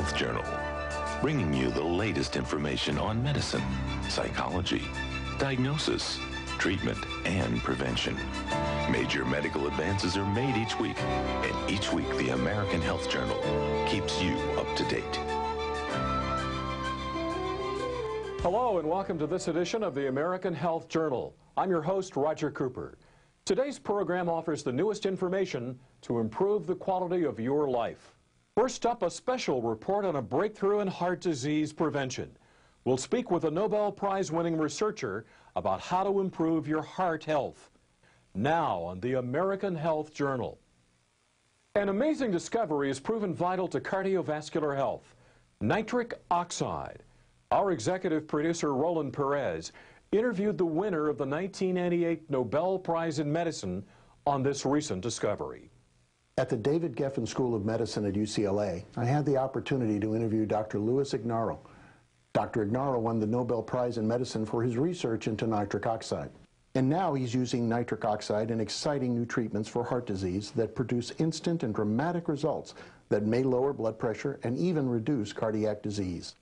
Health Journal, bringing you the latest information on medicine, psychology, diagnosis, treatment, and prevention. Major medical advances are made each week, and each week the American Health Journal keeps you up to date. Hello and welcome to this edition of the American Health Journal. I'm your host, Roger Cooper. Today's program offers the newest information to improve the quality of your life. First up, a special report on a breakthrough in heart disease prevention. We'll speak with a Nobel Prize-winning researcher about how to improve your heart health. Now on the American Health Journal. An amazing discovery has proven vital to cardiovascular health: nitric oxide. Our executive producer, Roland Perez, interviewed the winner of the 1998 Nobel Prize in Medicine on this recent discovery. At the David Geffen School of Medicine at UCLA, I had the opportunity to interview Dr. Lui Ignario. Dr. Ignario won the Nobel Prize in Medicine for his research into nitric oxide. And now he's using nitric oxide in exciting new treatments for heart disease that produce instant and dramatic results that may lower blood pressure and even reduce cardiac disease.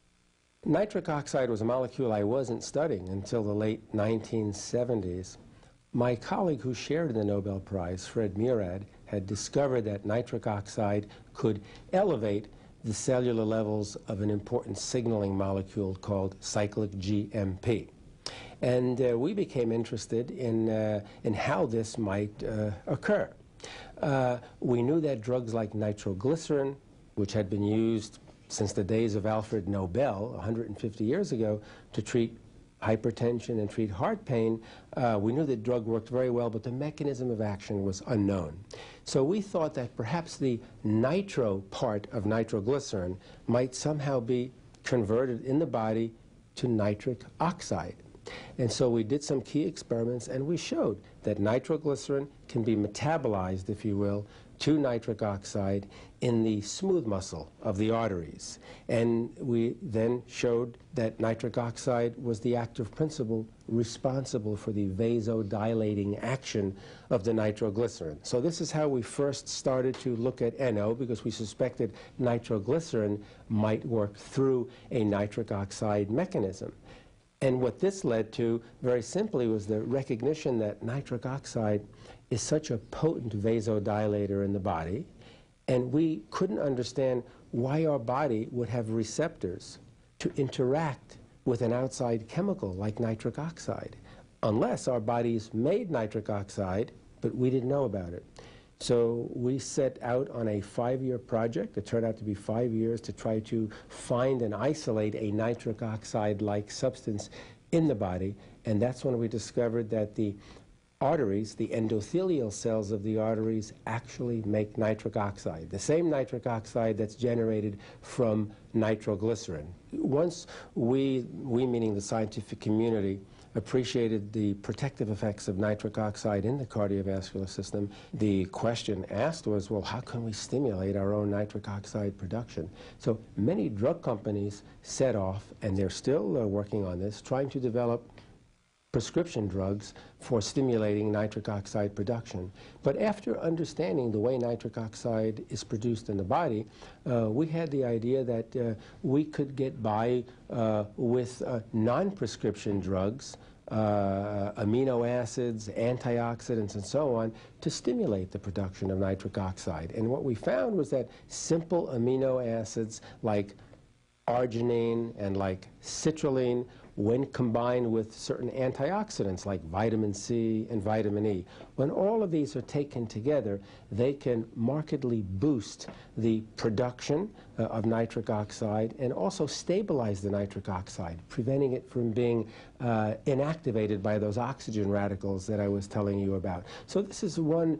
Nitric oxide was a molecule I wasn't studying until the late 1970s. My colleague who shared the Nobel Prize, Fred Murad, had discovered that nitric oxide could elevate the cellular levels of an important signaling molecule called cyclic GMP. And we became interested in how this might occur. We knew that drugs like nitroglycerin, which had been used since the days of Alfred Nobel 150 years ago to treat hypertension and treat heart pain, we knew the drug worked very well, but the mechanism of action was unknown. So we thought that perhaps the nitro part of nitroglycerin might somehow be converted in the body to nitric oxide. And so we did some key experiments, and we showed that nitroglycerin can be metabolized, if you will, to nitric oxide in the smooth muscle of the arteries. And we then showed that nitric oxide was the active principle responsible for the vasodilating action of the nitroglycerin. So this is how we first started to look at NO, because we suspected nitroglycerin might work through a nitric oxide mechanism. And what this led to, very simply, was the recognition that nitric oxide is such a potent vasodilator in the body, and we couldn't understand why our body would have receptors to interact with an outside chemical like nitric oxide, unless our bodies made nitric oxide, but we didn't know about it. So we set out on a 5-year project. It turned out to be 5 years to try to find and isolate a nitric oxide-like substance in the body. And that's when we discovered that the arteries, the endothelial cells of the arteries, actually make nitric oxide, the same nitric oxide that's generated from nitroglycerin. Once we meaning the scientific community, appreciated the protective effects of nitric oxide in the cardiovascular system, the question asked was, well, how can we stimulate our own nitric oxide production? So many drug companies set off, and they're still working on this, trying to develop prescription drugs for stimulating nitric oxide production. But after understanding the way nitric oxide is produced in the body, we had the idea that we could get by with non-prescription drugs, amino acids, antioxidants, and so on, to stimulate the production of nitric oxide. And what we found was that simple amino acids like arginine and like citrulline, when combined with certain antioxidants like vitamin C and vitamin E, when all of these are taken together, they can markedly boost the production of nitric oxide and also stabilize the nitric oxide, preventing it from being inactivated by those oxygen radicals that I was telling you about. So this is one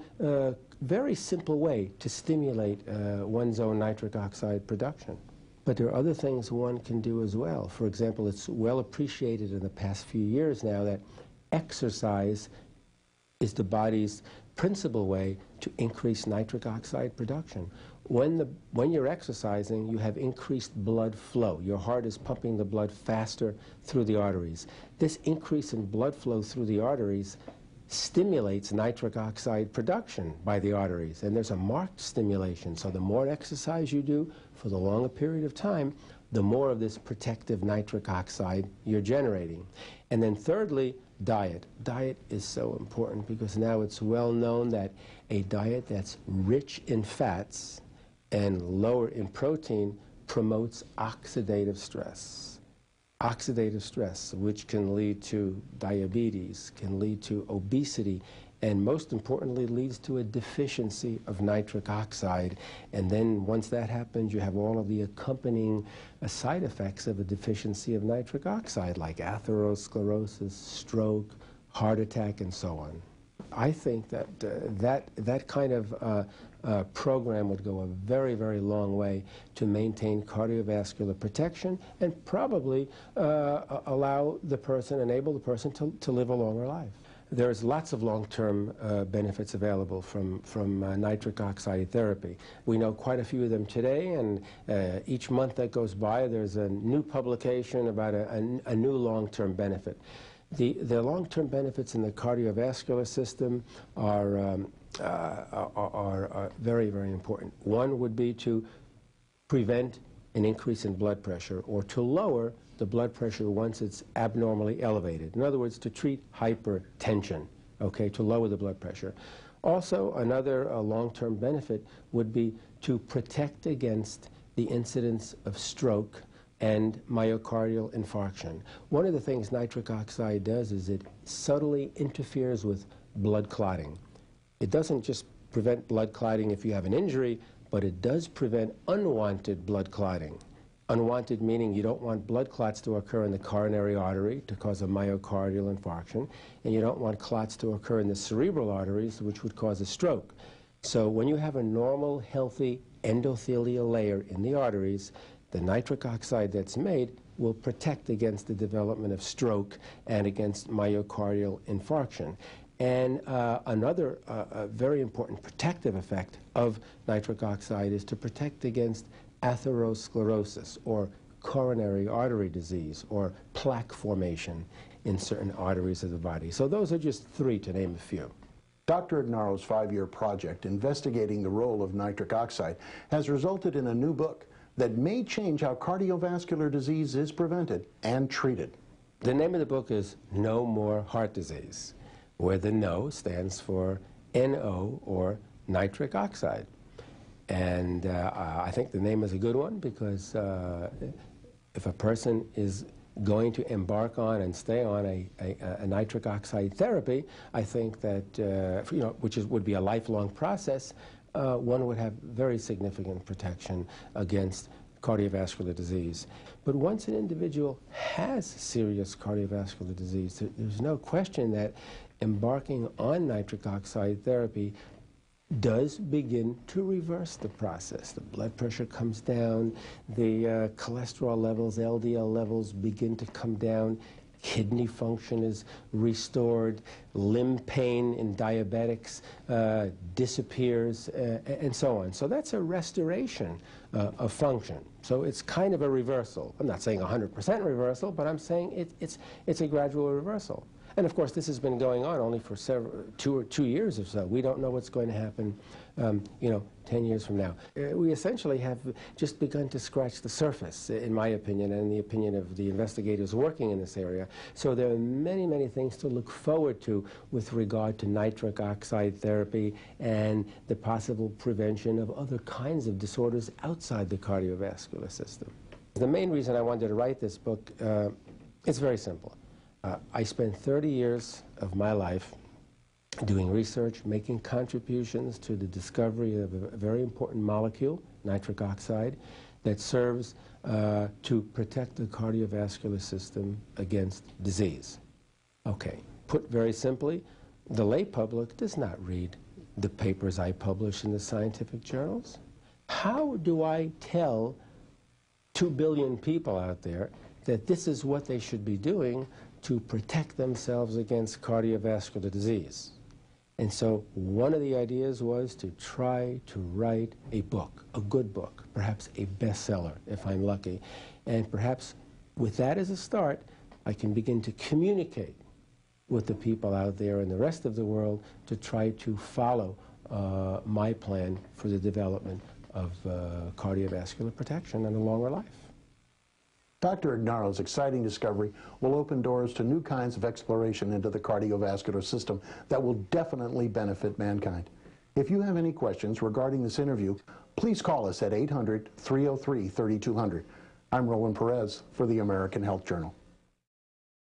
very simple way to stimulate one's own nitric oxide production. But there are other things one can do as well. For example, it's well appreciated in the past few years now that exercise is the body's principal way to increase nitric oxide production. When you're exercising, you have increased blood flow. Your heart is pumping the blood faster through the arteries. This increase in blood flow through the arteries stimulates nitric oxide production by the arteries, and there's a marked stimulation. So the more exercise you do for the longer period of time, the more of this protective nitric oxide you're generating. And then thirdly, diet. Diet is so important because now it's well known that a diet that's rich in fats and lower in protein promotes oxidative stress. Oxidative stress, which can lead to diabetes, can lead to obesity, and most importantly leads to a deficiency of nitric oxide. And then once that happens, you have all of the accompanying side effects of a deficiency of nitric oxide, like atherosclerosis, stroke, heart attack, and so on. I think that that kind of program would go a very, very long way to maintain cardiovascular protection and probably allow the person, enable the person to live a longer life. There's lots of long-term benefits available from nitric oxide therapy. We know quite a few of them today, and each month that goes by, there's a new publication about a new long-term benefit. The long-term benefits in the cardiovascular system are very, very important. One would be to prevent an increase in blood pressure, or to lower the blood pressure once it's abnormally elevated. In other words, to treat hypertension, okay, to lower the blood pressure. Also, another long-term benefit would be to protect against the incidence of stroke and myocardial infarction. One of the things nitric oxide does is it subtly interferes with blood clotting. It doesn't just prevent blood clotting if you have an injury, but it does prevent unwanted blood clotting. Unwanted meaning you don't want blood clots to occur in the coronary artery to cause a myocardial infarction, and you don't want clots to occur in the cerebral arteries, which would cause a stroke. So when you have a normal, healthy endothelial layer in the arteries, the nitric oxide that's made will protect against the development of stroke and against myocardial infarction. And another very important protective effect of nitric oxide is to protect against atherosclerosis, or coronary artery disease, or plaque formation in certain arteries of the body. So those are just three, to name a few. Dr. Ignarro's 5-year project investigating the role of nitric oxide has resulted in a new book that may change how cardiovascular disease is prevented and treated. The name of the book is No More Heart Disease, where the NO stands for NO, or nitric oxide. And I think the name is a good one because if a person is going to embark on and stay on a nitric oxide therapy, I think that, which would be a lifelong process, one would have very significant protection against cardiovascular disease. But once an individual has serious cardiovascular disease, there's no question that embarking on nitric oxide therapy does begin to reverse the process. The blood pressure comes down, the cholesterol levels, LDL levels begin to come down, kidney function is restored, limb pain in diabetics disappears, and so on. So that's a restoration of function. So it's kind of a reversal. I'm not saying 100% reversal, but I'm saying it's a gradual reversal. And of course, this has been going on only for 2 years or so. We don't know what's going to happen, 10 years from now. We essentially have just begun to scratch the surface, in my opinion, and in the opinion of the investigators working in this area. So there are many, many things to look forward to with regard to nitric oxide therapy and the possible prevention of other kinds of disorders outside the cardiovascular system. The main reason I wanted to write this book is very simple. I spent 30 years of my life doing research, making contributions to the discovery of a very important molecule, nitric oxide, that serves to protect the cardiovascular system against disease. Okay, put very simply, the lay public does not read the papers I publish in the scientific journals. How do I tell 2 billion people out there that this is what they should be doing to protect themselves against cardiovascular disease? And so one of the ideas was to try to write a book, a good book, perhaps a bestseller if I'm lucky. And perhaps with that as a start, I can begin to communicate with the people out there in the rest of the world to try to follow my plan for the development of cardiovascular protection and a longer life. Dr. Ignarro's exciting discovery will open doors to new kinds of exploration into the cardiovascular system that will definitely benefit mankind. If you have any questions regarding this interview, please call us at 800-303-3200. I'm Roland Perez for the American Health Journal.